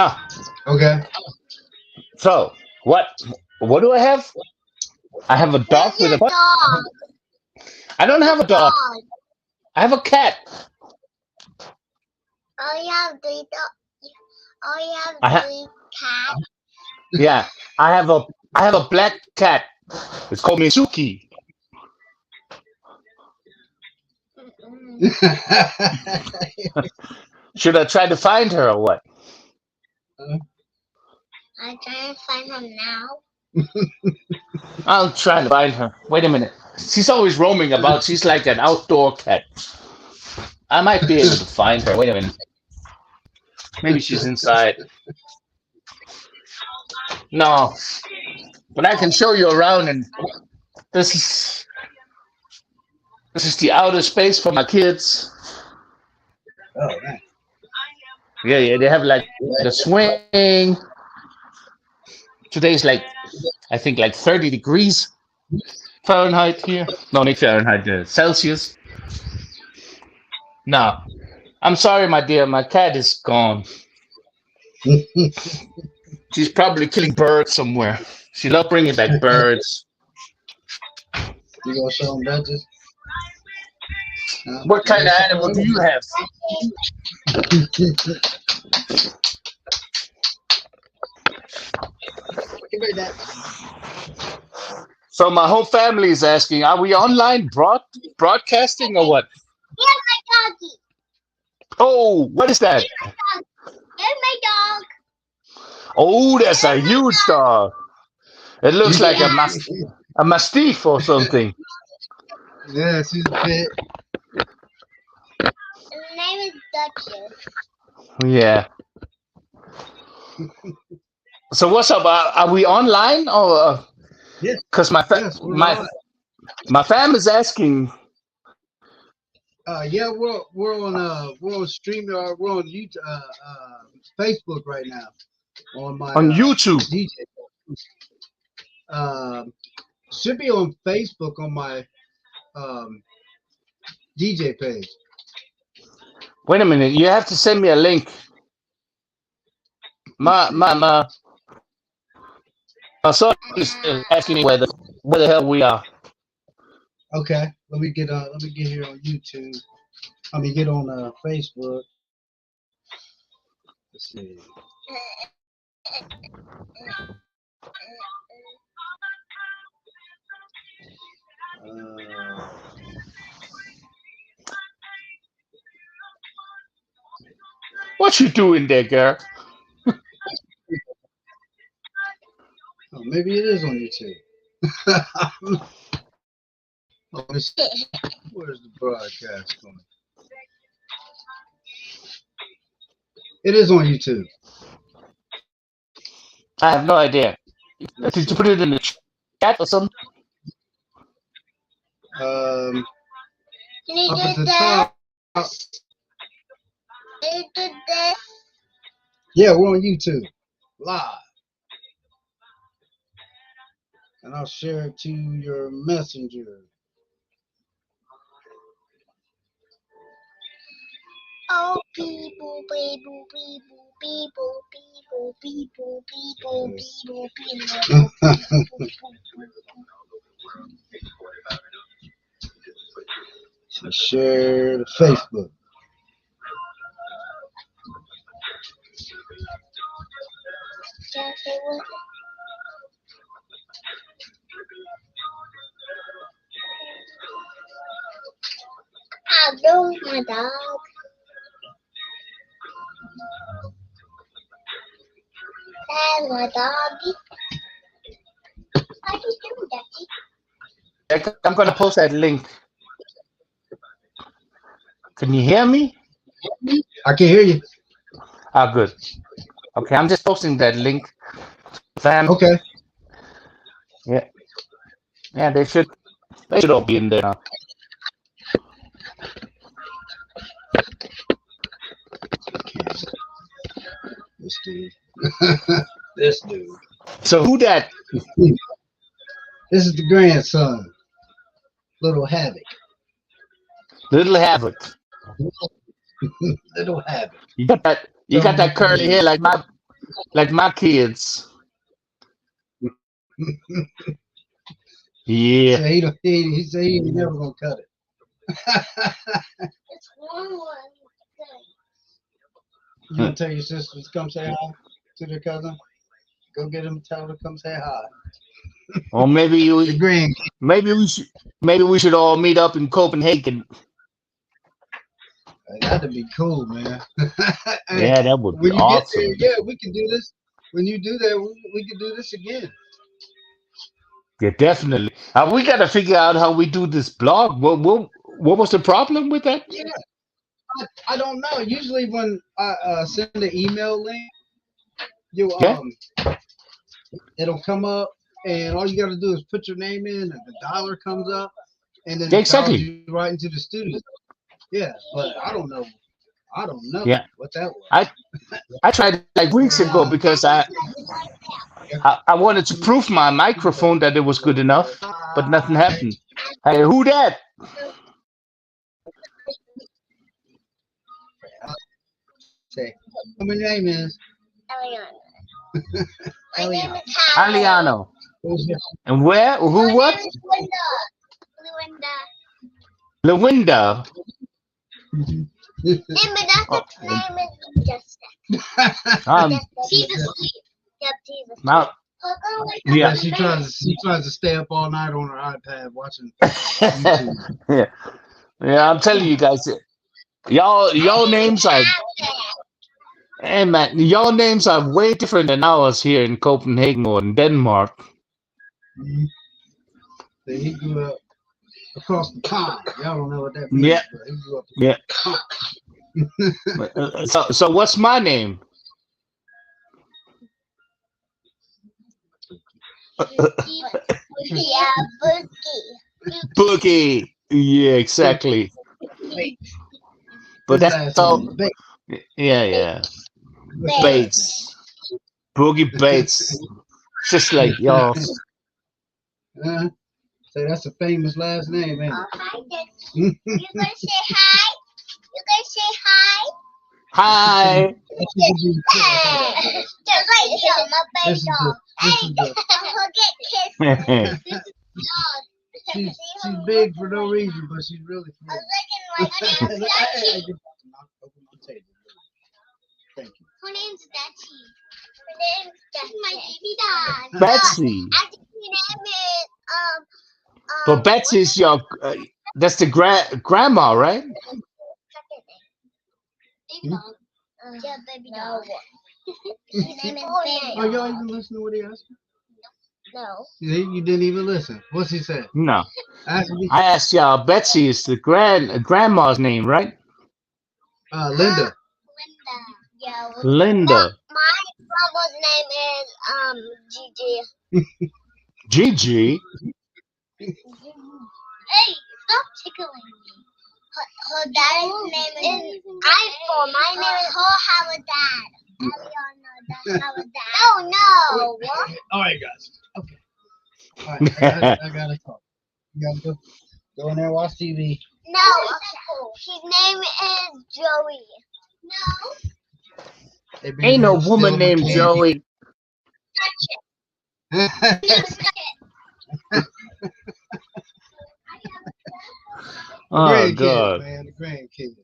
Ah, Okay. so what? What do I have? I have a dog Where's with a your what? dog? I don't have a dog. Dog. I have a cat. Oh, you have three dog. Oh, you have I have three cats. yeah. I have a black cat. It's called Mizuki. Mm-mm. Should I try to find her or what? I'm trying to find him now. I'll try to find her. Wait a minute. She's always roaming about. She's like an outdoor cat. I might be able to find her. Wait a minute. Maybe she's inside. No, but I can show you around. And this is this is the outer space for my kids. Oh, man. Yeah, yeah. They have like a swing. Today's like I think like 30 degrees Fahrenheit here. No, not Fahrenheit. Celsius. No, I'm sorry, my dear. My cat is gone. She's probably killing birds somewhere. She loves bringing back birds. You gonna show them badges? What You kind gonna of show animal do them? you have? Give me that. So my whole family is asking, are we online broadcasting or what? Here's my doggy. Oh, what is that? Here's my dog. Oh, that's a Here's my huge dog. dog. It looks like Yes. a mastiff or something. Yeah, she's a bit. And the name is Duchess. Yeah. So what's up? Are we online or? Yes, Because yes, we're on. my fam is asking Yeah, we're on StreamYard. We're on YouTube, Facebook right now on my on YouTube. DJ. Should be on Facebook on my um, DJ page. Wait a minute. You have to send me a link. My son is asking me where the hell we are. Okay, let me get here on YouTube. Let me get on Facebook. Let's see. Uh, What you doing there, girl? oh, maybe it is on YouTube. Let me see. Where's the broadcast going? It is on YouTube. I have no idea. Let's Did you see. put it in the chat or something? Um, Can you Up at do the that? top. Can you do this? Yeah, we're on YouTube live, and I'll share it to your messenger. Oh, people, people, people, people, people, people, people, people, people, So share to Facebook. Ah, no, my dog. That's my doggy. How do you do that? I'm gonna post that link. Can you hear me? I can hear you. Ah, good. Okay, I'm just posting that link. Fam. Okay. Yeah, yeah. They should all be in there now. This dude. This dude. So who that? This is the grandson, Little Havoc. Little Havoc. Little Havoc. You got that? You got that curly hair like my? like my kids. He Yeah. said he said he ain't never gonna cut it. It's one. You gonna tell your sisters to come say hi to their cousin? Go get them, tell them to come say hi. Or maybe The you, grand. maybe we should all meet up in Copenhagen. That'd be cool, man. Hey, Yeah, that would be when you get there, awesome. yeah, we can do this. When you do that, we can do this again. Yeah, definitely. We got to figure out how we do this blog. What was the problem with that? Yeah, I don't know. Usually when I send an email link, you Yeah, it'll come up, and all you got to do is put your name in, and the dollar comes up, and then yeah, it follows exactly. you right into the studio. Yeah, but I don't know. I don't know Yeah, what that was. I I tried it like weeks ago because I wanted to prove my microphone that it was good enough, but nothing happened. Hey, who that? Say, what my name is. Eliana. My Eliana. name is Howard. Aliano. Who's this? And where? Who? My What? name is Linda. Lawinda. Mhm. Name Oh, is Jessica. um, She's asleep. Yep, she's asleep. now, Yeah, yeah. she tries to stay up all night on her iPad watching YouTube. Yeah, yeah. I'm telling you guys, y'all names are, hey man, y'all names are way different than ours here in Copenhagen or in Denmark. Mhm. So he grew up across the pond. Y'all don't know what that means, Yeah, but he grew up yeah. across the pond. So what's my name? Yeah, Bookie. Boogie. Yeah, exactly. But His that's last name all. is Bates. Yeah, yeah. What's your last Bates. Boogie Bates. Just like yours. name? So that's a famous last name, ain't Oh, hi, Dad. it? You gonna say hi? You gonna say hi? Hi. Just like you, my baby This is dog. this is the I'll get kissed. Yeah, This is dog. she's big for no reason, but she's really I small. was looking like, her name's Dutchie. Open my table. Thank you. Her name's Dutchie. Her name's Dutchie. My baby dog. Betsy. Actually, her name is But what's Betsy's your. That's the grandma, right? her second name? Baby dog. Yeah, baby dog. His name is Baby Oh, y'all Dog. even listen to what he asked? No. You didn't even listen. What's he said? No. Ask me. I asked y'all. Betsy is the grandma's name, right? Linda. Linda. Yeah. Linda. My grandma's name is Gigi. Gigi. Hey, stop tickling me. Her dad's name is iPhone. My name is Howard Dad. Eliana, that's Howard Dad. No, what? All right, guys. Okay. All right. I gotta talk. You gotta go in there and watch TV. No, his name is Joey. No. They been Ain't no here woman stealing my named candy. Joey. Oh Grandkids, God. man. The grandkids.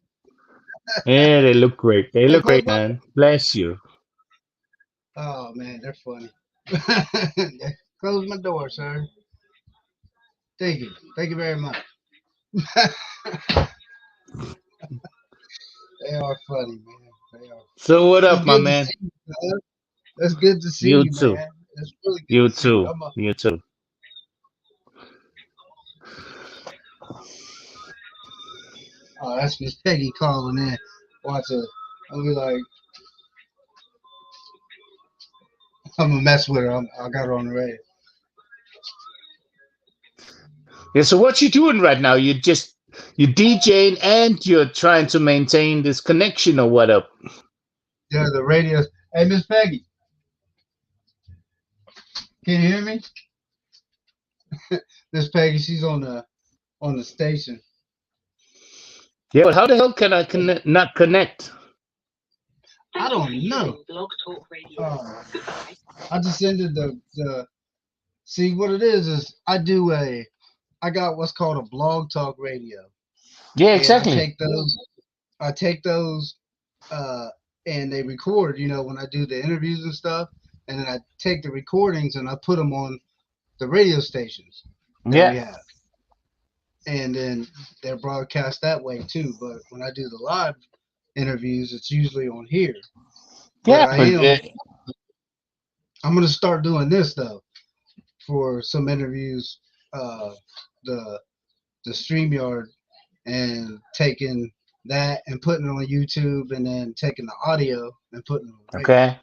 Yeah, they look great. They Hey, look close great, my. man. Bless you. Oh man, they're funny. Close my door, sir. Thank you. Thank you very much. They are funny, man. They are. So what It's up, my good to man? see you, man. It's good to see You you, too. man. It's really good You to see you. too. You too. Oh, that's Miss Peggy calling in. Watch it. I'll be like, I'm gonna mess with her. I got her on the radio. Yeah. So what you doing right now? You DJing and you're trying to maintain this connection or what up? Yeah, the radio. Hey, Miss Peggy, can you hear me? Miss Peggy, she's on the station. Yeah. But how the hell can I not connect? I don't know. I just ended the see what it is I got what's called a blog talk radio, Yeah, and exactly. I take those uh and they record, when I do the interviews and stuff, and then I take the recordings and I put them on the radio stations that we Yeah, have, and then they're broadcast that way too. But when I do the live interviews, it's usually on here. But yeah, but I'm gonna start doing this though for some interviews, uh, the the StreamYard, and taking that and putting it on YouTube, and then taking the audio and putting it on the radio. okay.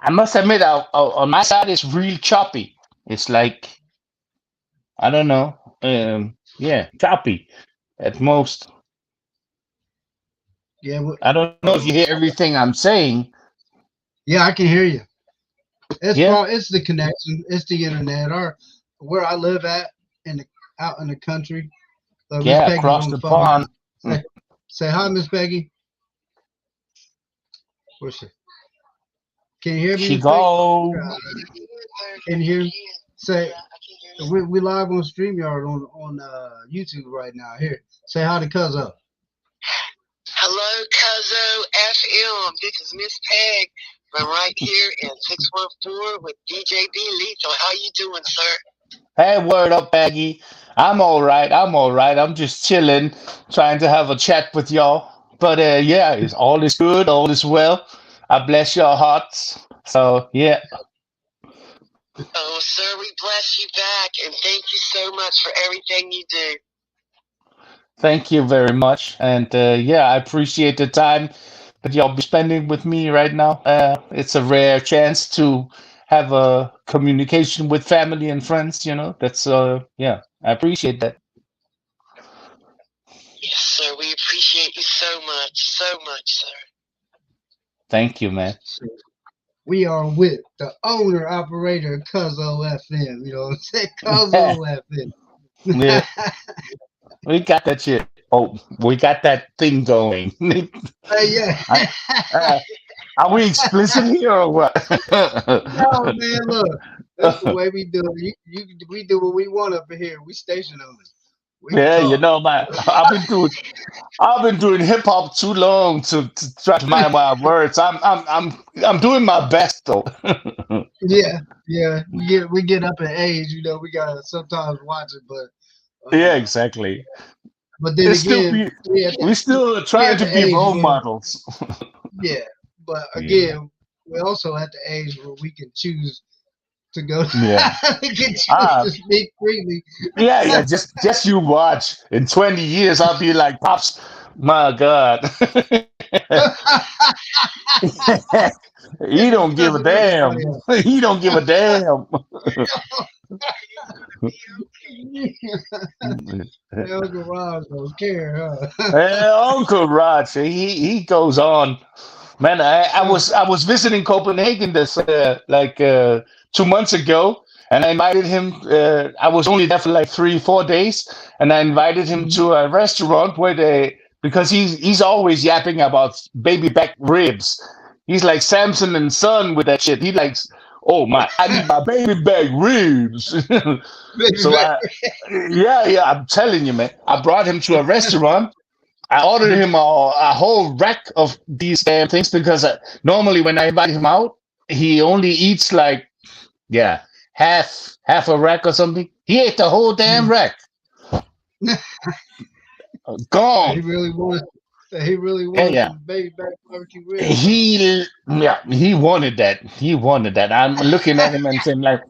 I must admit, on my side, it's real choppy. It's like I don't know. Yeah, choppy at most. Yeah, I don't know if you hear everything I'm saying. yeah, I can hear you. Yeah, It's the connection. It's the internet. Where I live at in the out in the country. Miss yeah, Peggy's across on the the phone now. pond. Say, say hi, Miss Peggy. Where's she? Can you hear me, She Miss Peggy? go. Can you hear me? Say we live on StreamYard on YouTube right now. Here, say hi to Cuzzo. Hello, Cuzzo FM. This is Miss Peg from right here in 614 with DJ B Lethal. How you doing, sir? Hey, word up, Peggy. I'm all right. I'm all right. I'm just chilling, trying to have a chat with y'all. But yeah, all is good. All is well. I bless your hearts. So yeah, Oh, sir, we bless you back, and thank you so much for everything you do. thank you very much. And yeah, I appreciate the time that y'all be spending with me right now. It's a rare chance to have a communication with family and friends. That's yeah, I appreciate that. Yes, sir, we appreciate you so much, sir. Thank you, man. We are with the owner operator Cuzzo FM. You know what I'm saying? Cuzzo Yeah, FM. we got that shit. Oh, we got that thing going. Yeah. I, uh, are we explicit here or what? No, man, look. That's the way we do it. We do what we want up in here. We station owners. We can Yeah, talk. man, I've been doing hip hop too long to try to mind my words. I'm doing my best though. Yeah, yeah. We get up in age, we gotta sometimes watch it, Yeah, uh exactly. but then It's still again, be we still we trying at to the be age role where, models. yeah, but Yeah, again, we're also at the age where we can choose to go yeah. we can choose Ah, to speak freely. yeah, yeah. Just you watch. In 20 years, I'll be like, pops. My God, he Niggas don't give a cussing everybody damn. He don't give a damn. El Garage don't care, Uncle Roger, he goes on. Man, I was visiting Copenhagen this 2 months ago, and I invited him. I was only there for like 3 4 days, and I invited him Mhm. to a restaurant where they because he's always yapping about baby back ribs. He's like Samson and Son with that shit. He likes, oh my, I need my baby back ribs. Baby So back. yeah, I'm telling you, man. I brought him to a restaurant. I ordered him a whole rack of these damn things because normally when I invite him out, he only eats like yeah half a rack or something. He ate the whole damn rack. He Gone. really wants. He really Yeah, wanted yeah. some baby back barbecue ribs, huh? He wanted that. He wanted that. I'm looking at him and saying like,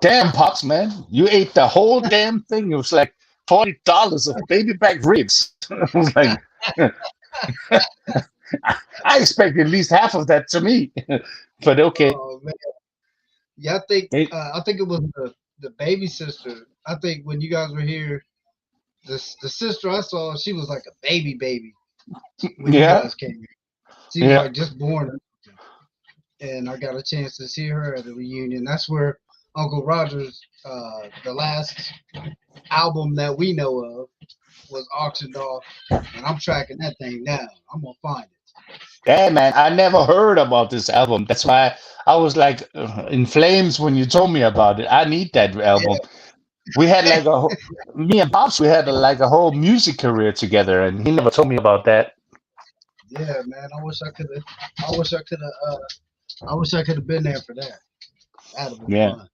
damn pops, man, you ate the whole damn thing. It was like $40 of baby back ribs. I was like, I expect at least half of that to me. But okay. Oh man, yeah. I think It- I think it was the baby sister. I think when you guys were here, the sister I saw, she was like a baby when you yeah, guys came here. She was yeah. like just born, and I got a chance to see her at the reunion. That's where Uncle Roger's the last album that we know of was auctioned off, and I'm tracking that thing down. I'm gonna find it. Yeah, man, I never heard about this album. That's why I was like in flames when you told me about it. I need that album. We had like me and Pops, we had like a whole music career together, and he never told me about that. Yeah, man. I wish I could have. I wish I could have. I wish I could have been there for that. That'd have been Yeah, fun.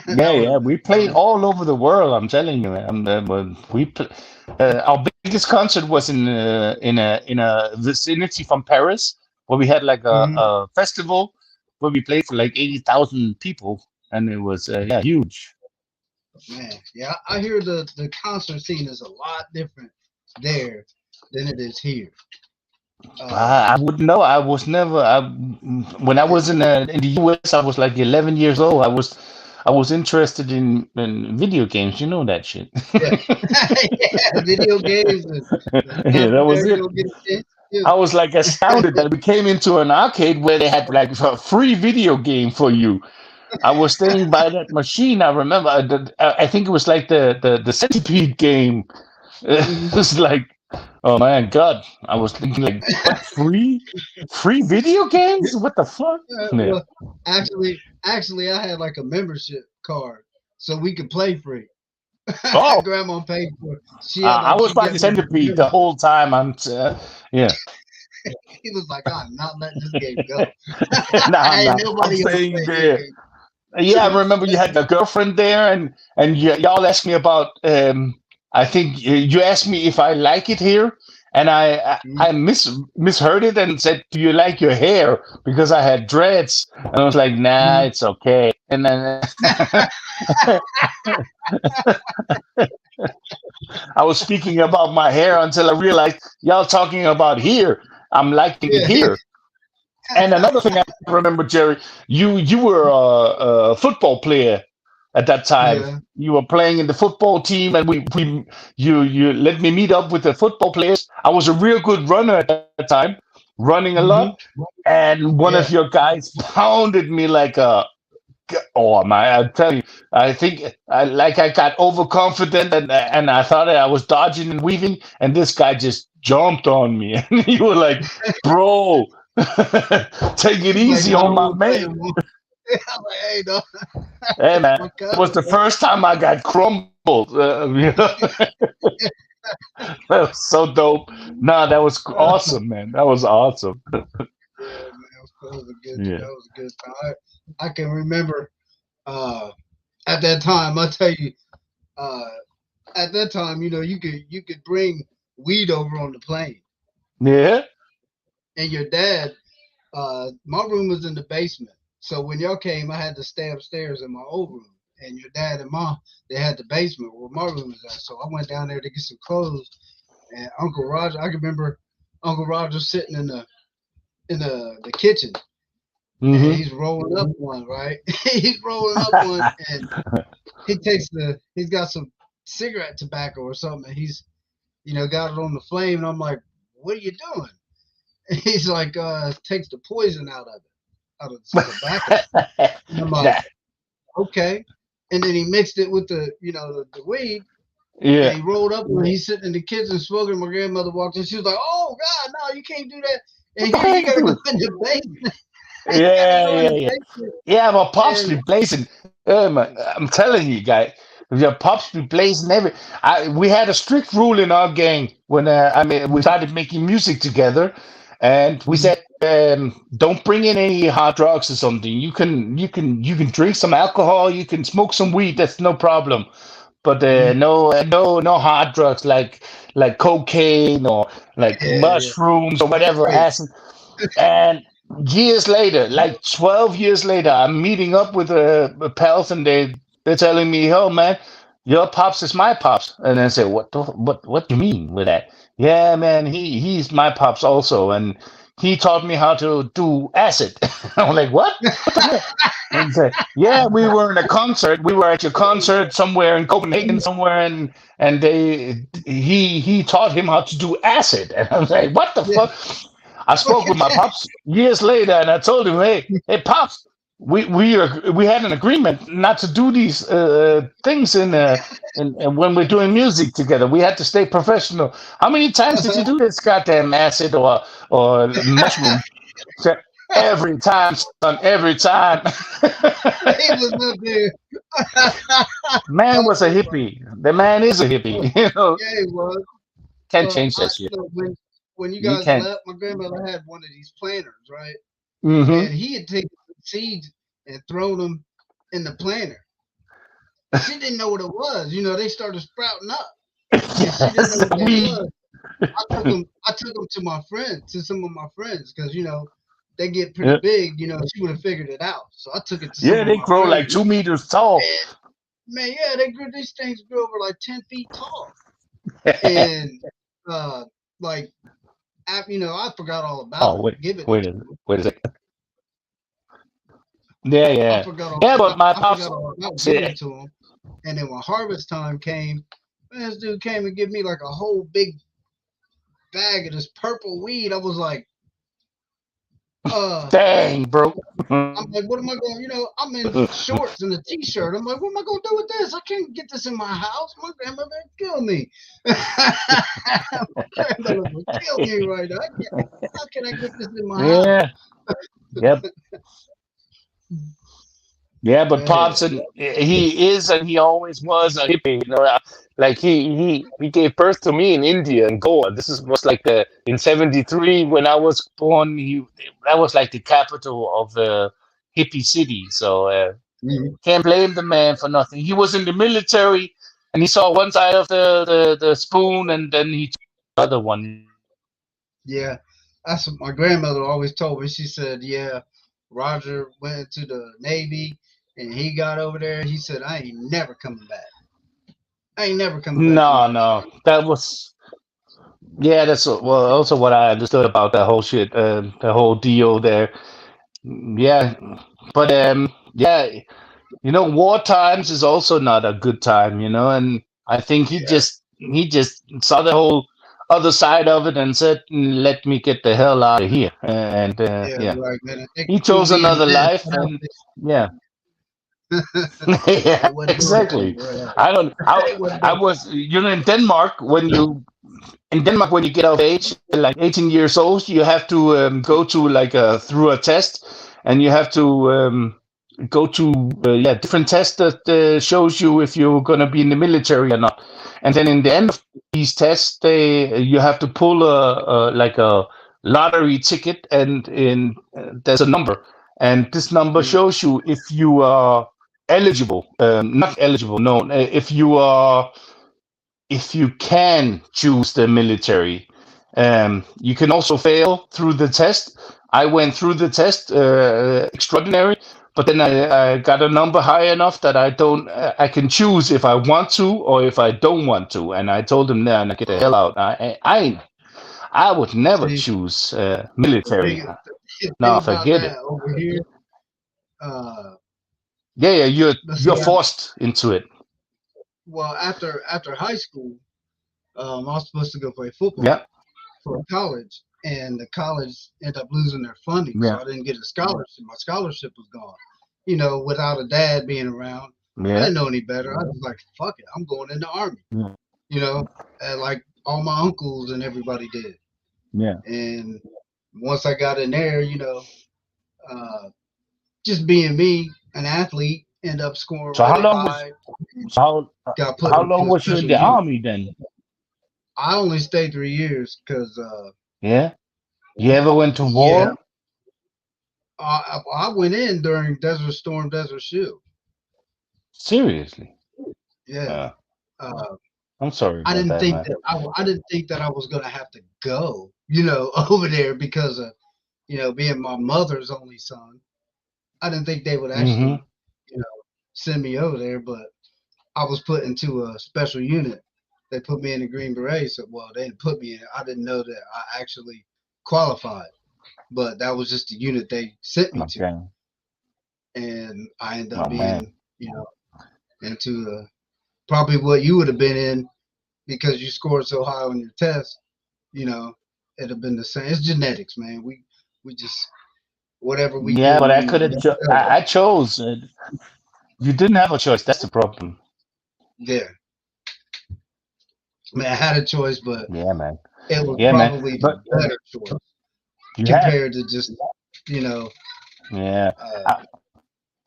yeah, That would yeah. have We been played fun. all over the world. I'm telling you, man. Our biggest concert was in a vicinity from Paris, where we had like Hmm. a festival where we played for like 80,000 people, and it was yeah, huge. Man, yeah, I hear the concert scene is a lot different there than it is here. Uh, I wouldn't know. I was never. When I was in the US, I was like 11 years old. I was interested in video games. You know that shit. yeah, yeah, video games and Yeah, stopping that there was to it. go get it. Yeah, I was like astounded that we came into an arcade where they had like a free video game for you. I was staying by that machine. I remember. I think it was like the Centipede game. It mhm. was like, oh man, God! I was thinking like, what free video games? What the fuck? Yeah. Well, actually, I had like a membership card so we could play free. Oh, Grandma paid for it. She had I like was she by the gave me the Centipede the membership. whole time. Yeah. He was like, I'm not letting this game go. Nah, Ain't nah. I'm nobody else saying playing this there. Yeah, I remember you had a girlfriend there, and y'all asked me about. I think you asked me if I like it here, and I game. misheard it and said, "Do you like your hair?" Because I had dreads, and I was like, "Nah, Mhm. it's okay." And then I was speaking about my hair until I realized y'all talking about here. I'm liking it Yeah, here. And another thing I remember, Jerry, you were a football player at that time. yeah. You were playing in the football team, and we you let me meet up with the football players. I was a real good runner at that time, running a lot, Hmm. and one of Yeah. your guys pounded me like a. Oh my! I tell you, I think I got overconfident, and I thought I was dodging and weaving, and this guy just jumped on me, and you were like, "Bro, take it He's like, easy no, I on don't my want to play mate." no more. I'm like, hey, no, Hey man, my it was cousin, the bro. first time I got crumbled. That was so dope. Nah, that was awesome, man. That was awesome. Yeah, man, that was a good. Yeah. That was a good time. I can remember uh, at that time. I tell you, uh, at that time, you could bring weed over on the plane, Yeah. and your dad. My room was in the basement, so when y'all came, I had to stay upstairs in my old room, and your dad and mom they had the basement where my room was at. So I went down there to get some clothes, and Uncle Roger. I can remember Uncle Roger sitting in the kitchen, and Mm-hmm. he's rolling up one, right? He's rolling up one, and he's got some cigarette tobacco or something, and he's got it on the flame, and I'm like, what are you doing? And he's like, takes the poison out of the tobacco. And I'm like, Nah. okay. And then he mixed it with the weed, and Yeah. he rolled up, and he's sitting in the kitchen smoking. My grandmother walked in. She was like, "Oh God, no, you can't do that. What And the here, you heck, gotta go dude? in the basement. You gotta Yeah, go in yeah, the yeah. basement." Yeah, my pops And be blazing. I'm telling you, guy, your pops be blazing we had a strict rule in our gang when we started making music together, and we Mhm. said, don't bring in any hard drugs or something. You can drink some alcohol, you can smoke some weed. That's no problem. But Mhm. no hard drugs like cocaine or like Yeah, yeah, mushrooms or that's whatever crazy. acid. And years later, like 12 years later, I'm meeting up with pals, and they're telling me, "Oh man, your pops is my pops." And I say, what do you mean with that?" "Yeah, man, he's my pops also, and he taught me how to do acid." I'm like, "What? What the fuck?" And he said, "Yeah, we were in a concert. We were at your concert somewhere in Copenhagen somewhere, and he taught him how to do acid." And I was like, "What the Yeah. fuck?" I spoke with my pops years later, and I told him, "Hey, pops, we had an agreement not to do these things in when we're doing music together. We had to stay professional. How many times did you do this goddamn acid or mushroom? Every time, son. Every time. He was up there. Man was a Oh my, hippie. The man is a hippie. You know, yeah, he was. can't Well, change that shit. when you You guys can't. left, my grandmother had one of these planters, right? Hmm. And he had taken some seeds and thrown them in the planter. She didn't know what it was. You know, they started sprouting up, and she didn't know Yes, what they we. was. I took them to my friend, to some of my friends, because they get pretty Yeah, big. She would have figured it out. So I took it to some yeah, of they my grow friends. like 2 meters tall. And man, yeah, these things grew over like 10 feet tall, and uh, like I forgot all about Oh it. wait, Give it wait to a him. wait a second. Yeah, I yeah, forgot all yeah. But about. my I pops forgot all about giving said, it to him. And then when harvest time came, man, this dude came and gave me like a whole big bag of this purple weed. I was like, uh, "Dang, bro." I'm like, what am I going? I'm in shorts and a t-shirt. I'm like, what am I going to do with this? I can't get this in my house. My grandmother would kill me. My grandmother would kill me right now. How can I get this in my house? Yeah, yep. Yeah, but Man, Pops, and he is and he always was a hippie. You know, like he gave birth to me in India and Goa. This is was like the in '73 when I was born. That was like the capital of the hippie city. So mhm. can't blame the man for nothing. He was in the military and he saw one side of the spoon and then he took the other one. Yeah, that's what my grandmother always told me. She said, yeah, Roger went into the Navy and he got over there. He said, I ain't never coming back. I ain't never coming back to the No, United no, States. that was yeah. That's well also what I understood about that whole shit, the whole deal there. Yeah, but yeah, war times is also not a good time, and I think Yeah, he just saw the whole other side of it and said, "Let me get the hell out of here." And yeah, yeah, like, man, if they he could throw chose me in another this, life, and yeah, they yeah, wasn't doing it exactly. anymore. I don't. They wasn't I doing was, in Denmark when you get of age, like 18 years old, you have to go to like through a test, and you have to go to different tests that shows you if you're going to be in the military or not. And then in the end of these tests, you have to pull a lottery ticket, and there's a number, and this number it. shows you if you are eligible, not eligible, no, if you can choose the military. You can also fail through the test. I went through the test, extraordinary, but then I got a number high enough that I can choose if I want to or if I don't want to. And I told him, "Nah, get the hell out. I would never See, choose the military. thing, the thing No, about forget that it. over here, uh, Yeah, yeah, let's you're see, forced into it. well, after high school, I was supposed to go play football Yeah, for college, and the college ended up losing their funding, so yeah, I didn't get a scholarship. My scholarship was gone. Without a dad being around, I yeah, didn't know any better. I was like, "Fuck it, I'm going in the army." yeah, You know, and like all my uncles and everybody did. yeah. And once I got in there, uh, just being me, an athlete, end up scoring So how really long was high. so Got put how long into a was you in special the unit. army then? I only stayed 3 years because, Yeah. You ever went to yeah, war? I went in during Desert Storm, Desert Shield. Seriously? Yeah, Uh, uh, I'm sorry I about didn't that, think man. that I didn't think that I was gonna have to go, over there because of being my mother's only son. I didn't think they would Hmm. actually, you know, send me over there, but I was put into a special unit. They put me in the Green Beret. So, well, they didn't put me in. I didn't know that I actually qualified, but that was just the unit they sent me to, Okay. and I ended up Oh man. being, into probably what you would have been in because you scored so high on your test. You know, it'd have been the same. It's genetics, man. We just whatever we Yeah, do, but I we could have. celebrate. I chose. You didn't have a choice. That's the problem. Yeah, I mean, I had a choice, but Yeah, man. it was Yeah, man. probably the But better choice you had. compared to just, you know, Yeah. uh, I,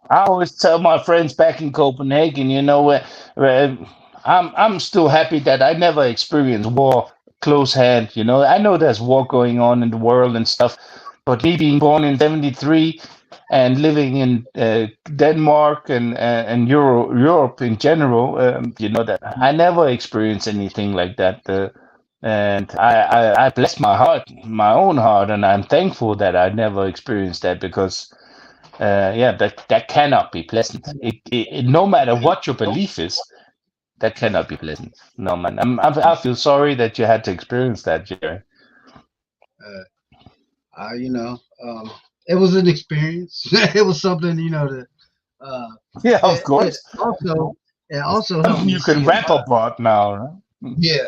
I always tell my friends back in Copenhagen, where I'm still happy that I never experienced war close hand. I know there's war going on in the world and stuff, but me being born in '73 and living in Denmark and Europe in general, that I never experienced anything like that. And I bless my heart, my own heart, and I'm thankful that I never experienced that because yeah, that cannot be pleasant. No matter what your belief is, that cannot be pleasant. No, man. I feel sorry that you had to experience that, Jerry. uh, you know, it was an experience. It was something, that uh, Yeah, of it, it course. also it It's also helped something me you can see a rap lot. about now, right? Yeah,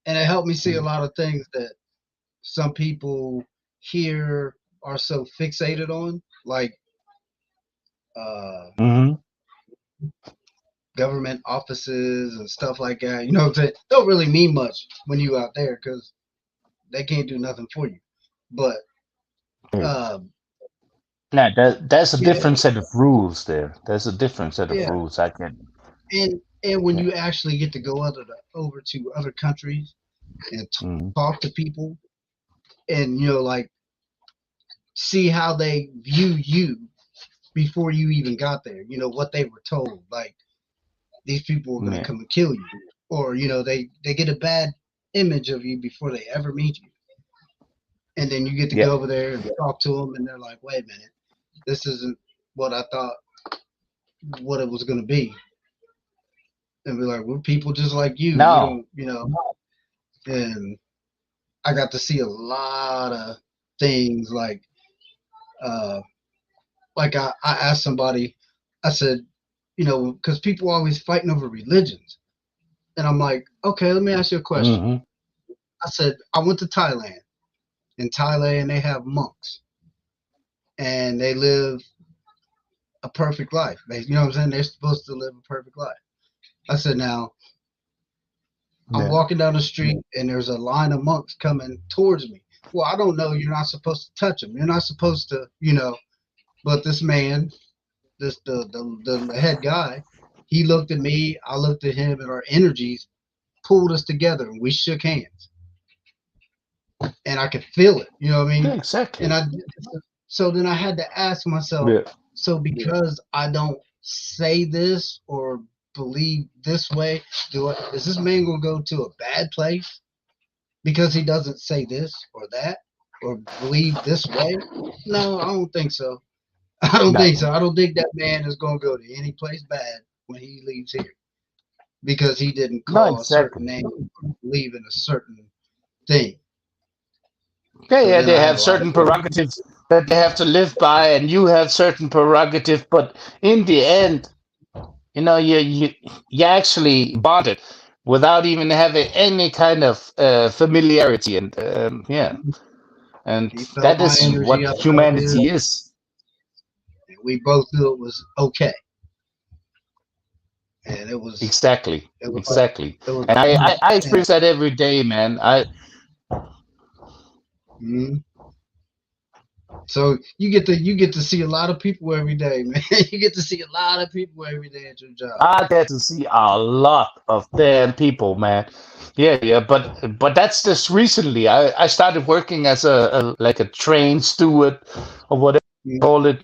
and it helped me see a Mm-hmm. lot of things that some people here are so fixated on, like uh, Mm-hmm. government offices and stuff like that. That don't really mean much when you out there because they can't do nothing for you. But um, Now, there's a yeah, different set of rules there. There's a different set of yeah, rules. I can. and when Yeah. you actually get to go over to other countries and Mm-hmm. talk to people and like see how they view you before you even got there. What they were told, like these people are going to Yeah. come and kill you, or they get a bad image of you before they ever meet you, and then you get to Yeah. go over there and talk to them, and they're like, "Wait a minute, this isn't what I thought what it was going to be." And be like, "We're people just like you. We Now. don't, And I got to see a lot of things uh, I asked somebody, I said, because people are always fighting over religions. And I'm like, okay, let me ask you a question. Mm-hmm. I said, I went to Thailand. In Thailand, they have monks and they live a perfect life. You know what I'm saying? They're supposed to live a perfect life. I said, now I'm Yeah. walking down the street and there's a line of monks coming towards me. Well, I don't know. You're not supposed to touch them. You're not supposed to, But this man, the head guy, he looked at me. I looked at him, and our energies pulled us together, and we shook hands, and I could feel it. You know what I Yeah. mean? And Exactly. so then I had to ask myself, Yeah. so because I don't say this or believe this way, is this man gonna go to a bad place because he doesn't say this or that or believe this way? No, I don't think so. I don't No. think so. I don't think that man is going to go to any place bad when he leaves here because he didn't No. call a certain Exactly. name or believe in a certain thing. Yeah, So yeah, then they I had have a lot of certain prerogatives that they have to live by, and you have certain prerogatives. But in the end, you actually bonded without even having any kind of familiarity, and yeah, and he felt that my is energy. what I felt his. humanity is. And we both knew it was okay, and Exactly, it was like exactly. it was And like I and experience that every day, man. I mhm. So you get to see a lot of people every day, man. You get to see a lot of people every day at your job. I get to see a lot of damn people, man. Yeah, yeah, but that's just recently. I started working as a like a train steward or whatever you Mhm. call it.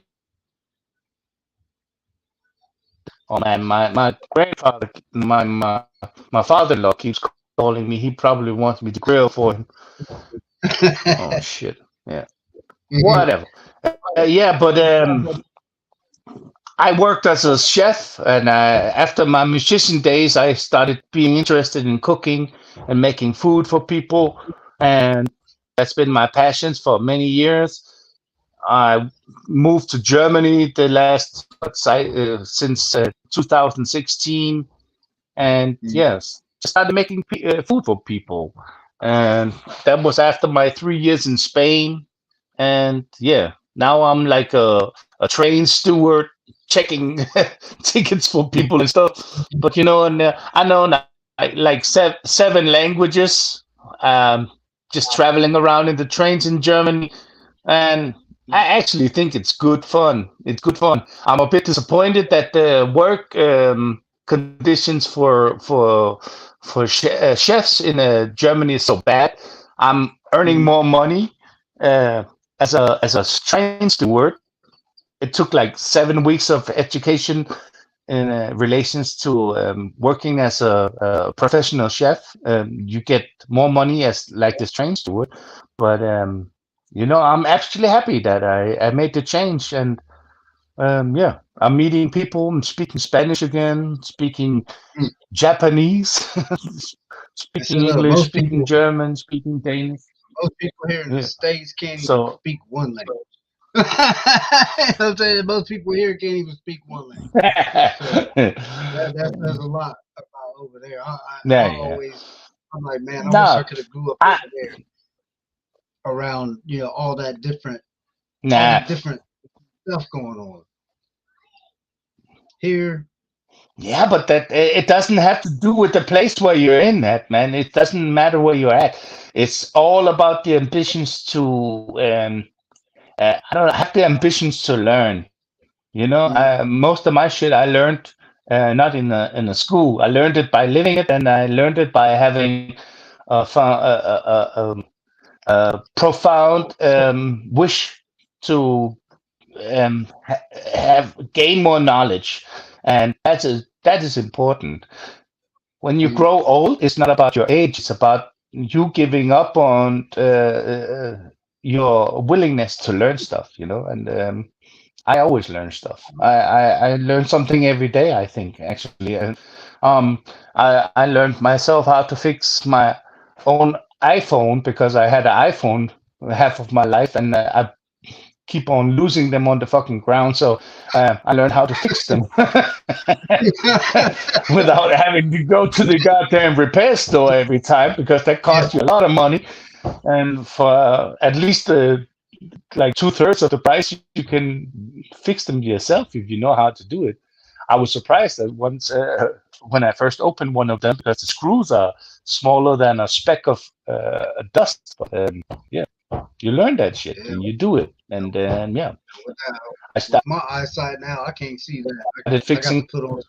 Oh man, my grandfather, my father-in-law keeps calling me. He probably wants me to grill for him. Oh shit. Yeah. Mhm. Whatever. Yeah, but I worked as a chef, and after my musician days, I started being interested in cooking and making food for people, and that's been my passions for many years. I moved to Germany the last since 2016, and Mhm. yes, just started making food for people, and that was after my 3 years in Spain, and yeah. Now I'm like a train steward checking tickets for people and stuff. But and I know like seven languages. Um, just traveling around in the trains in Germany, and I actually think it's good fun. It's good fun. I'm a bit disappointed that the work conditions for chefs in Germany is so bad. I'm earning Mhm. more money uh, as a train steward. It took like 7 weeks of education in relations to working as a professional chef. You get more money as like this train steward, but I'm actually happy that I made the change, and yeah, I'm meeting people. I'm speaking Spanish again, speaking Mm. Japanese, And so speaking look, English, speaking German, speaking Danish. most people here in the Yeah. States can't even So speak one language. I'm saying most people here can't even speak one language. So that says a lot about over there. I yeah, yeah. always, I'm like, man, I wish I No, could have grew up I over there around, all the nah. different stuff going on here. Yeah, but that it doesn't have to do with the place where you're in at, man. It doesn't matter where you're at. It's all about the ambitions to I don't know, have the ambitions to learn. Mm, Most of my shit I learned not in a school. I learned it by living it, and I learned it by having a profound wish to have gain more knowledge, and that is important. When you mm, grow old, it's not about your age; it's about you giving up on your willingness to learn stuff. And I always learn stuff. I learn something every day, I think, actually. And I learned myself how to fix my own iPhone because I had an iPhone half of my life, and I keep on losing them on the fucking ground. So I learned how to fix them without having to go to the goddamn repair store every time, because that yeah, costs you a lot of money. And for at least like 2/3 of the price, you can fix them yourself if you know how to do it. I was surprised that once when I first opened one of them, because the screws are smaller than a speck of dust. But yeah, you learn that shit yeah. and you do it, and then yeah, With, that, I with started my eyesight now, I can't see that. I got to fixing. put on.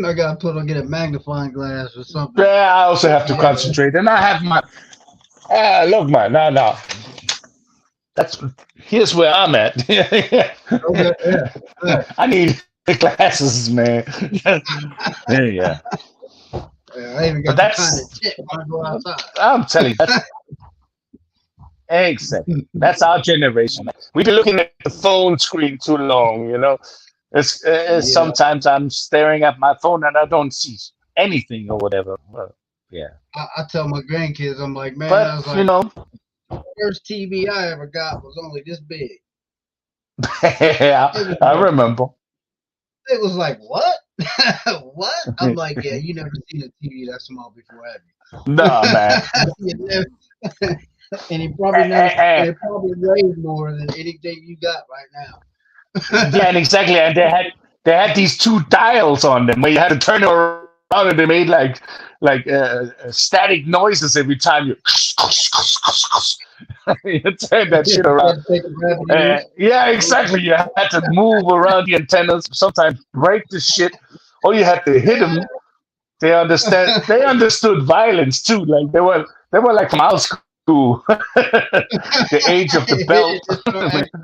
I got to get a magnifying glass or something. Yeah, I also have to Yeah. concentrate, and I have my. Look, man, no. That's Here's where I'm at. Okay. Yeah. Yeah. I need glasses, man. Yeah. Yeah, I even But got the kind that that's tip when I go outside. I'm telling you, that's exactly. That's our generation. We've been looking at the phone screen too long. Yeah. Sometimes I'm staring at my phone and I don't see anything or whatever. Yeah. I tell my grandkids, I'm like, man, I But was like, first TV I ever got was only this big. It was I like, remember. what? What? I'm like, yeah, you never seen a TV that small before, have No, man. you? You never- and it probably weighs more than anything you got right now. Yeah, and exactly. And they had these two dials on them where you had to turn it around, and they made like static noises every time you you turn that shit around. Take a grab of yours. Yeah, exactly. You had to move around the antennas, sometimes break the shit, or you had to hit them. They understood violence too. Like they were like from our school, the age of the belt. Just start acting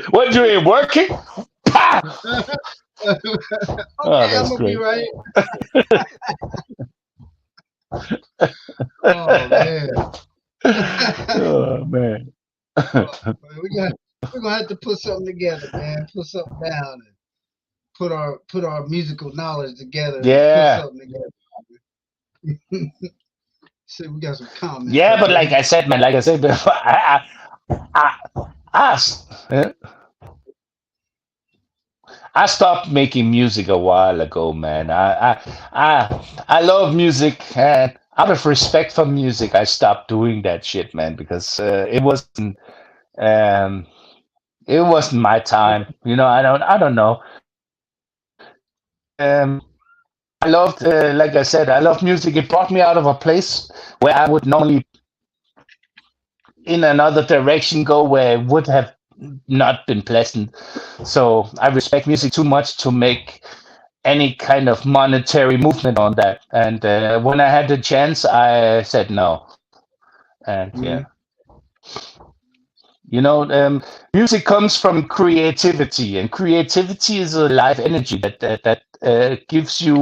What, you ain't working? Pah! right. Oh, Okay, I'm that's gonna be great. right. Oh man. Oh man. We're gonna have to put something together, man. Put something down and put our musical knowledge together and put Yeah. something together. See, we got some comments Yeah, up but here. like I said, man, like I said before, I, I, I stopped making music a while ago, man. I love music, and out of respect for music, I stopped doing that shit, man, because um, it wasn't my time. I don't know. Um, I loved, like I said, I love music. It brought me out of a place where I would normally in another direction go where it would have not been pleasant. So I respect music too much to make any kind of monetary movement on that. And when I had the chance, I said no. And yeah, Mhm. music comes from creativity, and creativity is a life energy that gives you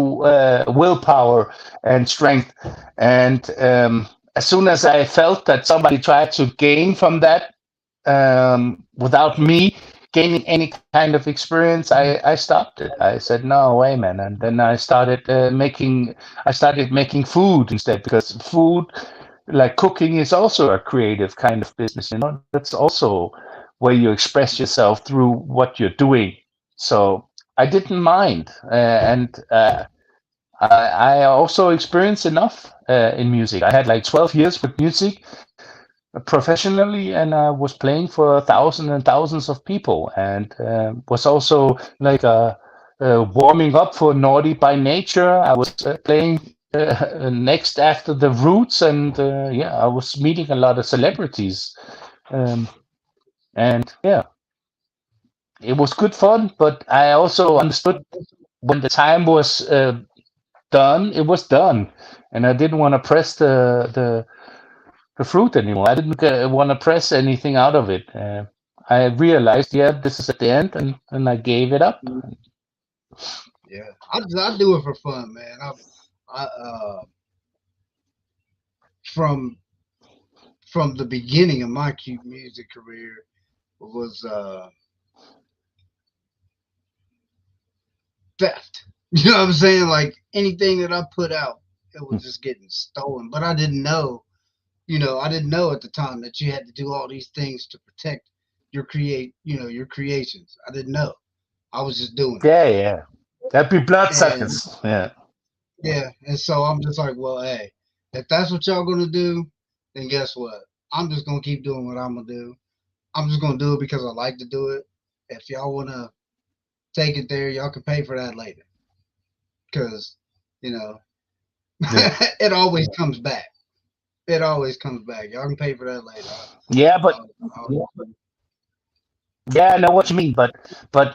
willpower and strength. And as soon as I felt that somebody tried to gain from that without me gaining any kind of experience, I stopped it. I said, no way, man. And then I started making food instead, because food, like cooking, is also a creative kind of business. That's also where you express yourself through what you're doing. So I didn't mind. I also experienced enough in music. I had like 12 years with music professionally, and I was playing for thousands and thousands of people, and was also like warming up for Naughty by Nature. I was playing next after the Roots, and yeah, I was meeting a lot of celebrities, um, and yeah, it was good fun. But I also understood when the time was done, it was done, and I didn't want to press the fruit anymore. I didn't want to press anything out of it. I realized, yeah, this is at the end, and I gave it up. Yeah, I do it for fun, man. I from from the beginning of my cute music career was theft. You know what I'm saying? Like anything that I put out, it was just getting stolen. But I didn't know, I didn't know at the time that you had to do all these things to protect your creations. I didn't know. I was just doing Yeah, yeah. That'd be it. And bloodsuckers. Yeah. yeah, and so I'm just like, well, hey, if that's what y'all gonna do, then guess what? I'm just gonna keep doing what I'm gonna do. I'm just gonna do it because I like to do it. If y'all wanna take it there, y'all can pay for that later. Cause, you know, Yeah. it always comes back. It always comes back. Y'all can pay for that later. Yeah, but I'll, yeah, I know what you mean. But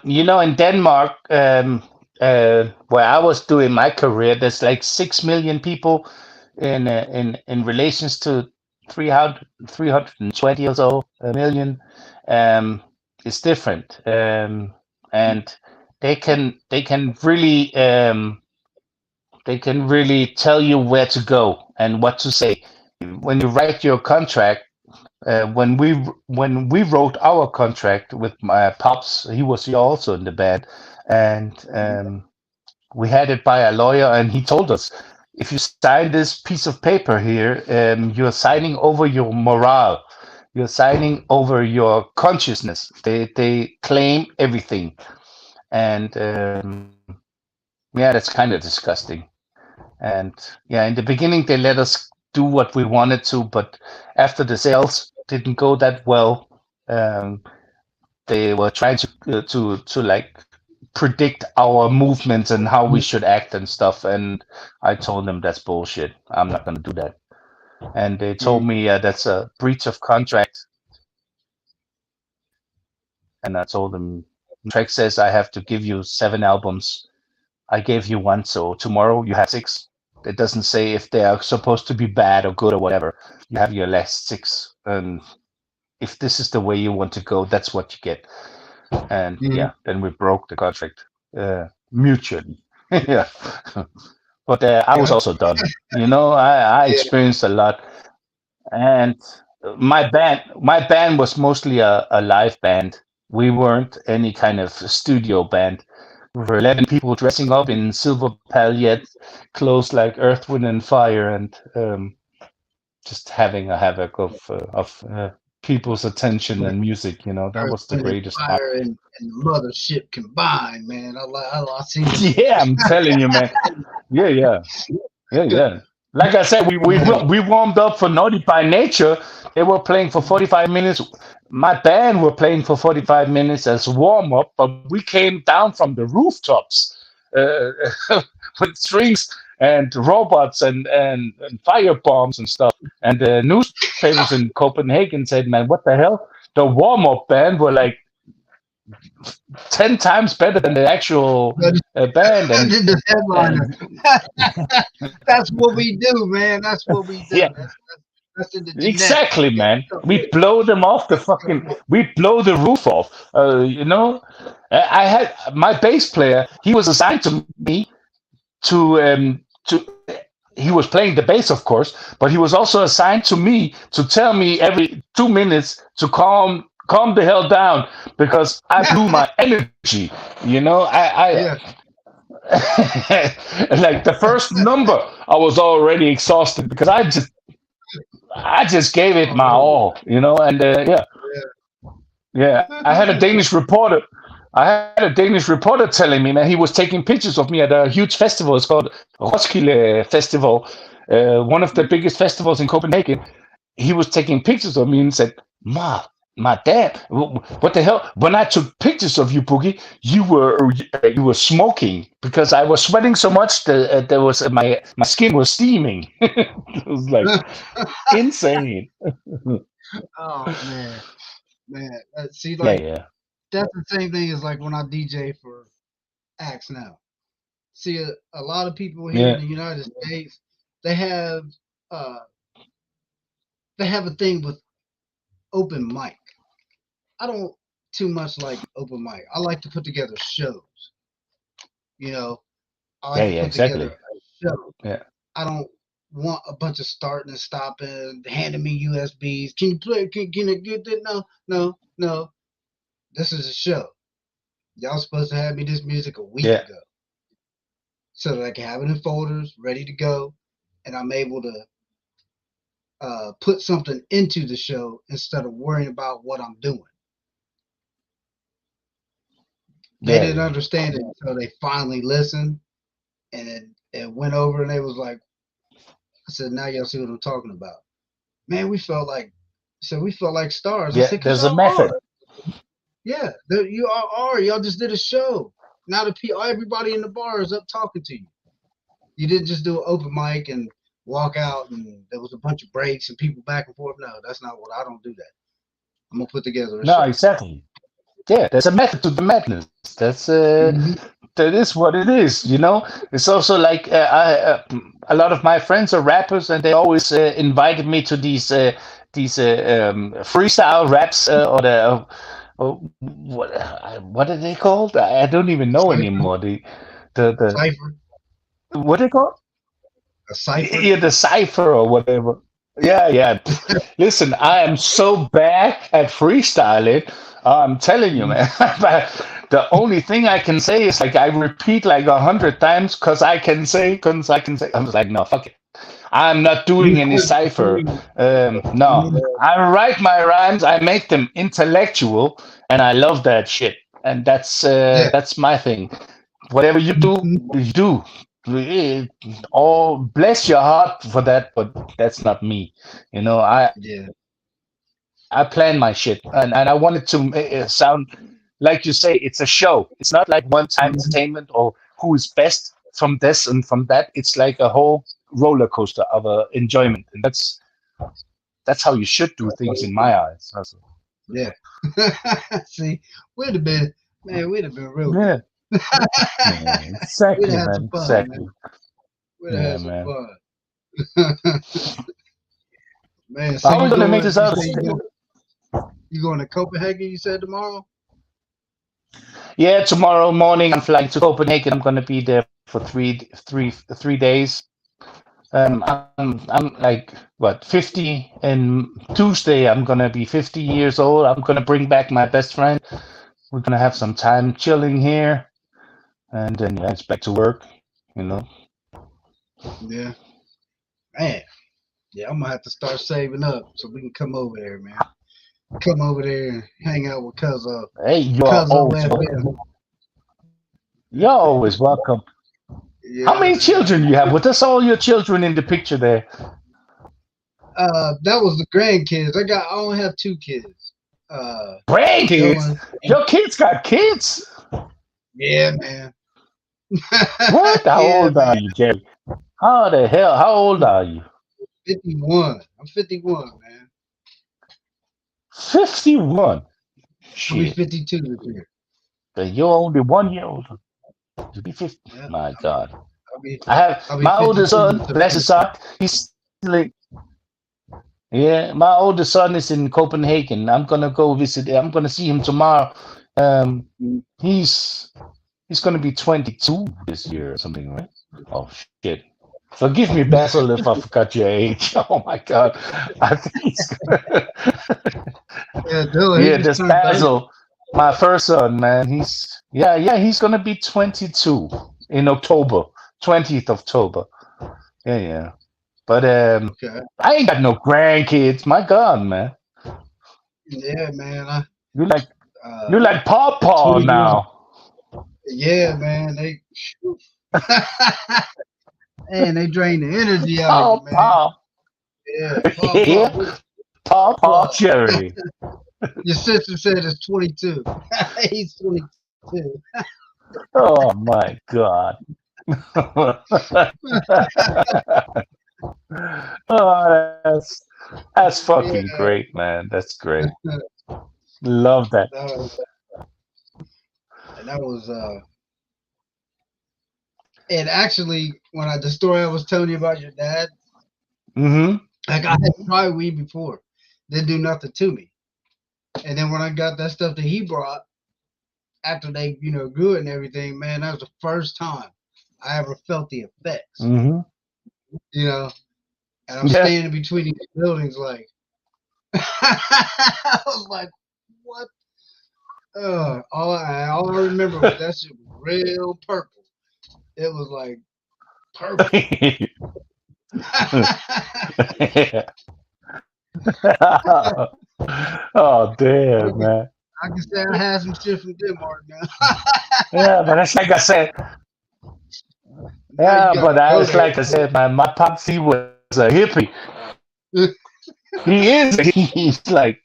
in Denmark, where I was doing my career, there's like 6 million people in relations to 320 or so a million. Um, it's different, and they can really tell you where to go and what to say when you write your contract. When we wrote our contract with my pops, he was also in the band, and we had it by a lawyer, and he told us, if you sign this piece of paper here, you're signing over your morale, you're signing over your consciousness. They claim everything, and yeah, that's kind of disgusting. And yeah, in the beginning they let us do what we wanted to, but after the sales didn't go that well, um, they were trying to like predict our movements and how we should act and stuff. And I told them that's bullshit. I'm not going to do that. And they told mm, me that's a breach of contract. And I told them, contract says I have to give you 7 albums. I gave you one, so tomorrow you have 6. It doesn't say if they are supposed to be bad or good or whatever. You have your last 6, and if this is the way you want to go, that's what you get. And mm, yeah, then we broke the contract mutually. Yeah, but I was yeah, also done. I yeah, experienced a lot, and my band was mostly a live band. We weren't any kind of studio band. We were 11 people dressing up in silver palliette clothes like Earth, Wind, and Fire, and just having a havoc of people's attention and music. That Earth, was the Wind, and greatest part. Fire and the mothership combined, man. I seen it. Yeah, I'm telling you, man. Yeah, yeah, yeah, yeah. Like I said, Man, we warmed up for Naughty by Nature. They were playing for 45 minutes. My band were playing for 45 minutes as warm up, but we came down from the rooftops uh, with strings and robots and fire bombs and stuff. And the newspapers in Copenhagen said, "Man, what the hell?" The warm up band were like 10 times better than the actual but band, the headliner. and That's what we do, man. That's what we do. yeah. That's in the genetics. Exactly, man. We blow them off the fucking. We blow the roof off. I had my bass player. He was assigned to me to. He was playing the bass, of course, but he was also assigned to me to tell me every 2 minutes to calm the hell down because I blew my energy. Yeah. Like the first number, I was already exhausted because I just gave it my Oh, all, and yeah, yeah. I had a yeah. Danish reporter. I had a Danish reporter telling me, man, he was taking pictures of me at a huge festival. It's called Roskilde Festival, one of the biggest festivals in Copenhagen. He was taking pictures of me and said, my dad, what the hell? When I took pictures of you, Boogie, you were smoking because I was sweating so much that there was my skin was steaming. It was like insane. Oh man. See, Yeah, like yeah, that's the same thing as like when I DJ for acts now. See, a lot of people here in yeah, the United States, they have uh they have a thing with open mic. I don't too much like open mic. I like to put together shows. You know, I yeah, like to yeah. put together Exactly. a show. Yeah, I don't want a bunch of starting and stopping, handing me USBs. Can you play? Can I get that? No, no, no. This is a show. Y'all supposed to have me this music a week yeah, ago, so that I can have it in folders, ready to go, and I'm able to put something into the show instead of worrying about what I'm doing. They yeah, didn't yeah, understand it until they finally listened, and it went over, and they was like, I said, now y'all see what I'm talking about. Man, we felt like stars. I yeah. said, because There's a y'all method. are. Yeah, you all are. Y'all just did a show. Now everybody in the bar is up talking to you. You didn't just do an open mic and walk out and there was a bunch of breaks and people back and forth. No, that's not what I don't do that. I'm gonna put together a No, show. exactly. Yeah, there's a method to the madness. Hmm. That is what it is. It's also like a lot of my friends are rappers, and they always invited me to these freestyle raps or what are they called? I don't even know Cipher, anymore. The cipher, what are they called? a cipher. Yeah, the cipher or whatever. Yeah, yeah. Listen, I am so bad at freestyling. I'm telling you, Mhm. man. The only thing I can say is like I repeat like 100 times because I can say. I'm just like, no, fuck it. I'm not doing any cipher. No, I write my rhymes. I make them intellectual, and I love that shit. And that's Yeah. my thing. Whatever you do, Mhm. you do. Oh, bless your heart for that, but that's not me. Yeah. I plan my shit, and I want it to sound like you say. It's a show. It's not like one-time Mhm. entertainment or who is best from this and from that. It's like a whole roller coaster of enjoyment, and that's how you should do things in my eyes. Also. Yeah. See, we'd have been, man, we'd have been real good. Yeah, yeah, We'd exactly, have had man, some fun, man. exactly. We'd have Yeah, had some man. fun. Man, so How are we gonna make this you out? say you going to Copenhagen, you said tomorrow? Yeah, tomorrow morning I'm flying to Copenhagen. I'm gonna be there for 3 days. I'm like what 50, and Tuesday I'm gonna be 50 years old. I'm gonna bring back my best friend. We're gonna have some time chilling here, and then yeah, it's back to work. You know. Yeah. Man. Yeah, I'm gonna have to start saving up so we can come over there, man. come over there and hang out with Cuzzo. Hey, you're Cuzzo always FM. welcome. You're always welcome. How Yeah, many man. children you have? With us, all your children in the picture there. That was the grandkids. I only have two kids. Grandkids? Dylan. Your kids got kids? Yeah, man. What? How Yeah, old are man. you, Jerry? How the hell? How old are you? 51. I'm 51, man. 51. I'll be Shit. 52 this year. But you're only 1 year older. To be 50. Yeah, My God. I'll be I have I'll be my oldest 52 in son, bless September. his heart. He's like, yeah, my oldest son is in Copenhagen. I'm gonna go visit. I'm gonna see him tomorrow. Um, he's gonna be 22 this year or something, right? Oh shit! Forgive me, Basil, if I forgot your age. Oh my God, I think he's. Yeah, Dylan, he Yeah, just this turned 30. Basil, my first son, man. He's gonna be 22 in October, 20th October. Yeah. But Okay. I ain't got no grandkids. My God, man. Yeah, man. You like Uh, you like Paw Paw 21. now. Yeah, man. They drain the energy out of you, Paw man. Paw. Yeah, Paw Paw. Yeah. Paw Paw Well, Cherry. your sister said it's 22. He's 22. Oh my God. Oh, that's Yeah, fucking great, man. That's great. Love that. that was and actually when the story I was telling you about your dad, Mm-hmm. like I had tried weed before, didn't do nothing to me, and then when I got that stuff that he brought after they grew it and everything, man, that was the first time I ever felt the effects, Mm-hmm. and I'm Yeah. standing between these buildings like I was like, what? All I remember was that shit was real purple. It was like purple. Oh damn, man. I can say I had some shit from Denmark now. Yeah, but that's like I said. Now you Yeah, gotta but go it's like I said, man. My pops, he was a hippie. there. He is. He's like,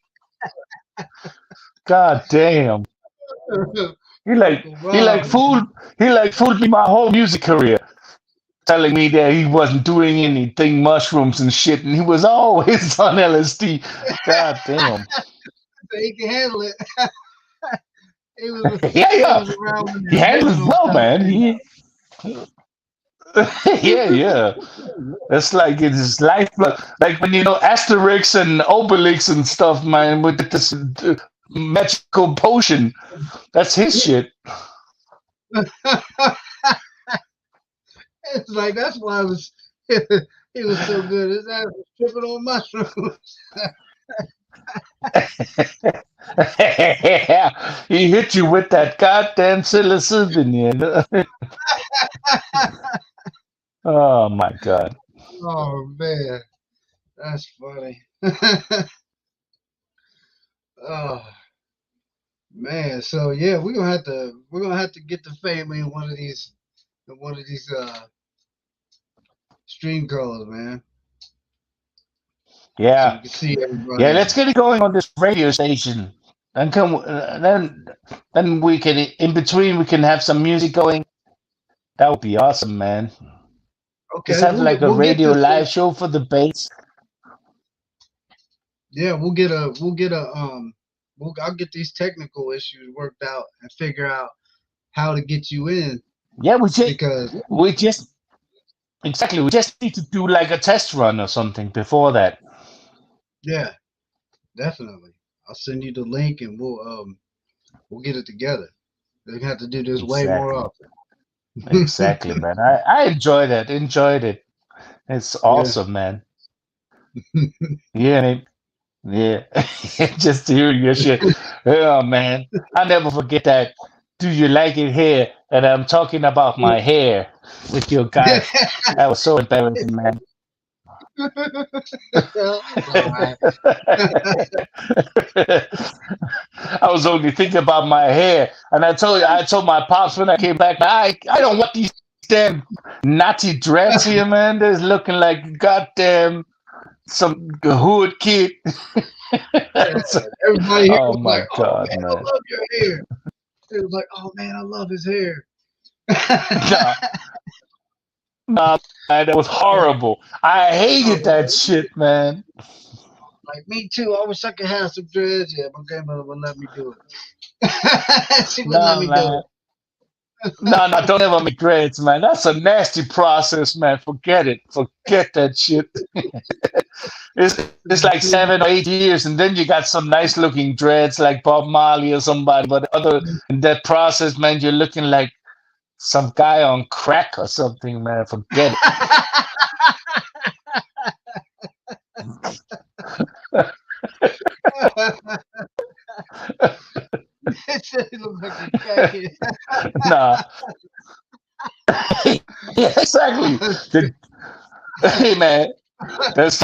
God damn. He like he like Wow. fooled he like fooled me my whole music career, telling me that he wasn't doing anything mushrooms and shit, and he was always on LSD. God damn. So he can handle it. he was he Yeah. was around when He the handles original well, stuff man. came out. Yeah. It's like it's his lifeblood. Like when Asterix and Obelix and stuff, man, with this magical potion. That's his shit. It's like that's why I was he was so good. His ass was tripping on mushrooms. He hit you with that goddamn psilocybin. Oh my God. Oh man, that's funny. Oh man, so yeah, we're gonna have to get the family in one of these stream calls, man, so Yeah. you can see Yeah, everybody. let's get it going on this radio station. And then we can in between we can have some music going. That would be awesome, man. Just Okay, have we'll like get a we'll get radio this. live show for the bass. Yeah, I'll get these technical issues worked out and figure out how to get you in Yeah, because we just exactly we just need to do like a test run or something before that. yeah, definitely. I'll send you the link and we'll get it together. They're gonna have to do this way more Exactly. often. Exactly, man. I enjoyed it. Enjoyed it. It's Yeah. awesome, man. Yeah, man. Yeah. Just hearing your shit. Oh man. I'll never forget that. Do you like it here? And I'm talking about my hair with your guy. That was so embarrassing, man. Alright. I was only thinking about my hair, and I told my pops when I came back, I don't want these damn natty dreads here, man. They're looking like goddamn some hood kid. So- Everybody here oh was like, my "Oh god, man, I man! love your hair." It was like, "Oh man, I love his hair." Nah, nah, man, that was horrible. I hated that shit, man. Like me too. I wish I could have some dreads. Yeah, my grandmother would let me do it. She wouldn't let No, me do man. No, no, don't ever make dreads, man. That's a nasty process, man. Forget it. Forget that shit. It's like it. 7 or 8 years, and then you got some nice looking dreads like Bob Marley or somebody. But other in that process, man, you're looking like some guy on crack or something, man. Forget It said he looked like a crackhead. it. Nah. Yeah, exactly. The, hey, man. There's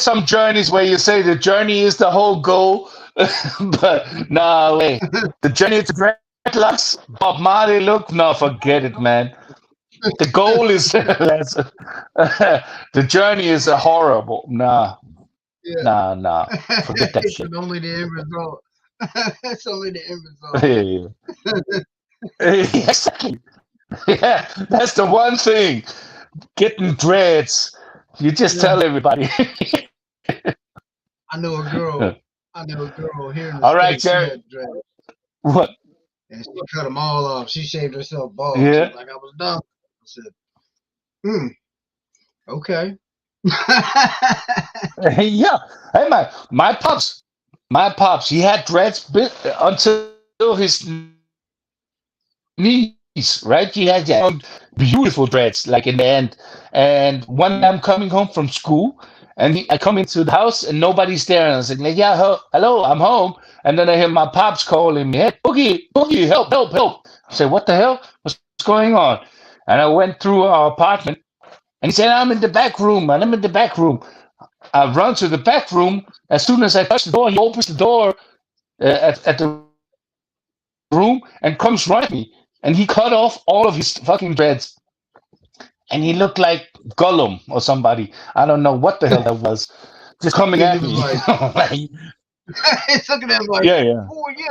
some journeys where you say the journey is the whole goal, but no way. The journey to dreadlocks, Bob Marley look, no, forget it, man. The goal is the journey is horrible. Nah, Yeah. nah, nah. Forget that It's shit. only the end result. It's only the end result. Yeah, exactly. Yeah, that's the one thing. Getting dreads. You just Yeah. tell everybody. I know a girl. I know a girl here in the All right, States. She Jerry. had dreads. What? And she cut them all off. She shaved herself bald. She Yeah. was like, I was done. I said, okay. Yeah. Hey, my pops, he had dreads until his knees, right? He had beautiful dreads, like in the end. And one day I'm coming home from school, and I come into the house, and nobody's there. And I was like, yeah, hello, I'm home. And then I hear my pops calling me, hey, Boogie, help, help, help. I said, what the hell? What's going on? And I went through our apartment, and he said, I'm in the back room, man. I'm in the back room. I run to the back room. As soon as I touch the door, he opens the door at the room and comes right at me. And he cut off all of his fucking dreads. And he looked like Gollum or somebody. I don't know what the hell that was. Just coming And he at was me. like, he's looking at him like, yeah, yeah. who are you?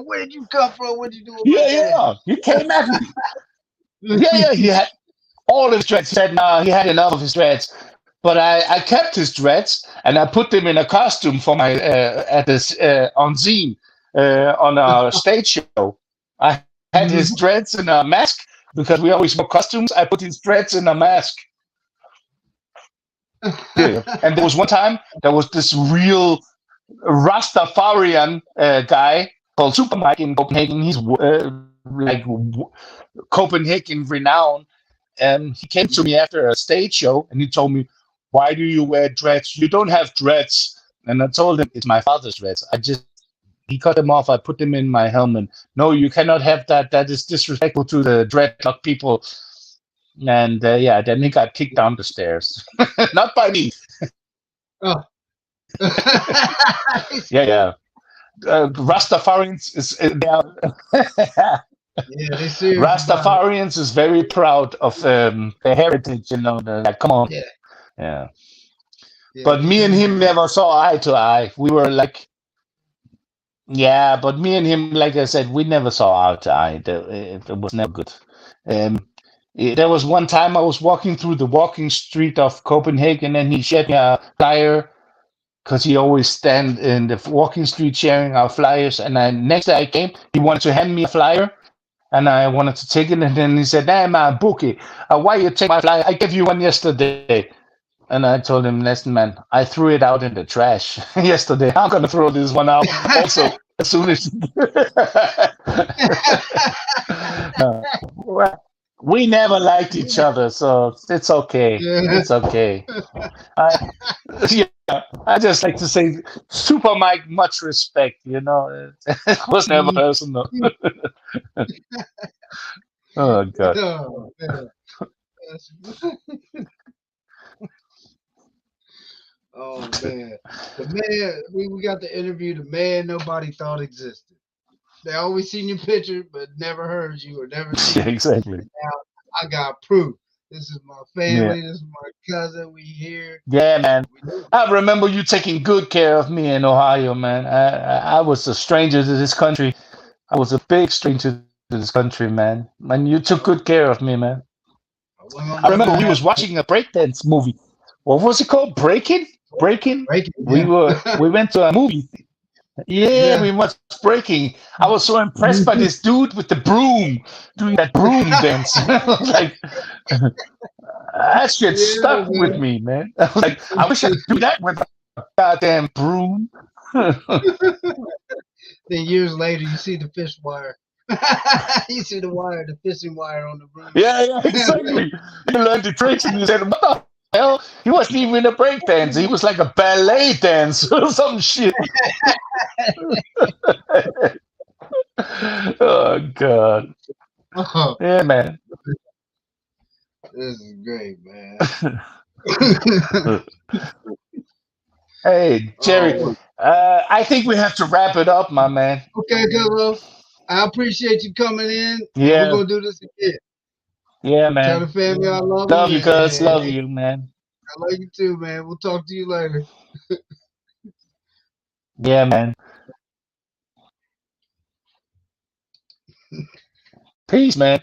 Where did you come from? What did you do with Yeah, my dad? yeah. He came at me. Yeah, yeah. He had all his dreads. He said, no, he had enough of his dreads. But I kept his dreads and I put them in a costume for my at this on Zine on a stage show. I had his dreads in a mask because we always wore costumes. I put his dreads in a mask. Yeah. And there was one time there was this real Rastafarian guy called Super Mike in Copenhagen. He's like Copenhagen renowned. And he came to me after a stage show and he told me, why do you wear dreads? You don't have dreads. And I told him, it's my father's dreads. He cut them off. I put them in my helmet. No, you cannot have that. That is disrespectful to the dreadlock people. And yeah, then he got kicked down the stairs. Not by me. Oh. Yeah, yeah. Rastafarians is Yeah, they serious about it. Rastafarians is very proud of their heritage. You know, like, come on. Yeah. Yeah. Yeah, But they me and serious him about never saw eye to eye. We were like, yeah, but me and him, like I said, we never saw eye to eye. It was never good. There was one time I was walking through the walking street of Copenhagen, and he shared me a flyer because he always stand in the walking street sharing our flyers. And next day I came, he wanted to hand me a flyer, and I wanted to take it. And then he said, "Hey man, Bookie, why you take my flyer? I gave you one yesterday." And I told him, listen, man, I threw it out in the trash yesterday. I'm going to throw this one out also as soon as. Well, we never liked each other, so it's okay. It's okay. Yeah, I just like to say, Super Mike, much respect. You know, it was never personal. Oh God. Oh, man. Oh man, the man we got to interview the man nobody thought existed. They always seen your picture, but never heard you or never Yeah, seen you. exactly. I got proof. This is my Yeah. family. This is my cousin. We here. Yeah, man. We know. I remember you taking good care of me in Ohio, man. I was a stranger to this country. I was a big stranger to this country, man. And you took good care of me, man. I wasn't I gonna let remember we that was happen. watching a breakdance movie. What was it called? Breaking? Breaking? Break it, We went to a movie. Yeah, yeah. we was breaking. I was so impressed by this dude with the broom doing that broom dance. I was like, that shit Yeah, stuck with man. me, man. I was like, I wish I could do that with a goddamn broom. Then years later, you see the fish wire. You see the wire, the fishing wire on the broom. Yeah, exactly. You learned the tricks and you said, what the hell? He wasn't even a break dancer. He was like a ballet dancer or some shit. Oh, God. Oh, Yeah, man. this is great, man. Hey, Jerry, Oh, I think we have to wrap it up, my man. okay, Cuzzo. I appreciate you coming in, and we're Yeah, gonna do this again. yeah, Tell the man. family I love them, Love you, cuz. and Love you, man. I love you too, man. We'll talk to you later. Yeah, man. Peace, man.